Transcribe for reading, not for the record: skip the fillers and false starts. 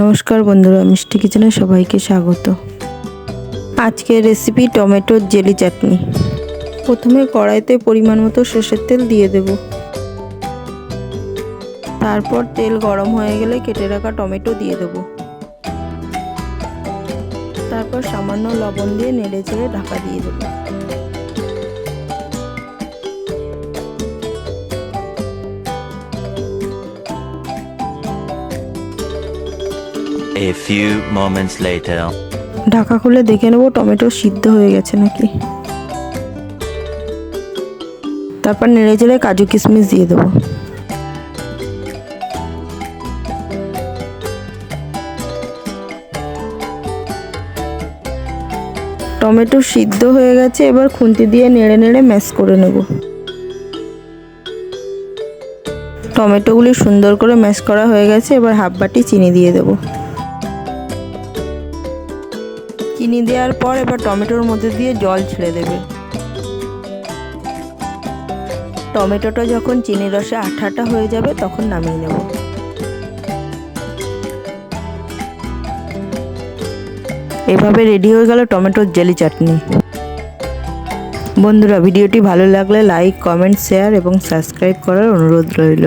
নমস্কার বন্ধুরা, মিষ্টি কিচেনে সবাইকে স্বাগত। আজকের রেসিপি টমেটোর জেলি চাটনি। প্রথমে কড়াইতে পরিমাণ মতো সরষের তেল দিয়ে দেব। তারপর তেল গরম হয়ে গেলে কেটে রাখা টমেটো দিয়ে দেব। তারপর সামান্য লবণ দিয়ে নেড়ে চেড়ে ঢাকা দিয়ে দেব। A few moments later. Dhaka খুলে দেখে নেব টমেটো সিদ্ধ হয়ে গেছে নাকি। তারপর নেড়ে চেড়ে কাজু কিশমিশ দিয়ে দেবো। টমেটো সিদ্ধ হয়ে গেছে, এবার খুন্তি দিয়ে নেড়ে নেড়ে ম্যাশ করে নেব। টমেটোগুলি সুন্দর করে ম্যাশ করা হয়ে গেছে, এবার হাফ বাটি চিনি দিয়ে দেব। চিনি দেওয়ার পর এবার টমেটোর মধ্যে দিয়ে জল ছেড়ে দেবে। টমেটোটা যখন চিনির রসে আঠা আঠা হয়ে যাবে তখন নামিয়ে নেব। এভাবে রেডি হয়ে গেল টমেটোর জেলি চাটনি। বন্ধুরা, ভিডিওটি ভালো লাগলে লাইক, কমেন্ট, শেয়ার এবং সাবস্ক্রাইব করার অনুরোধ রইল।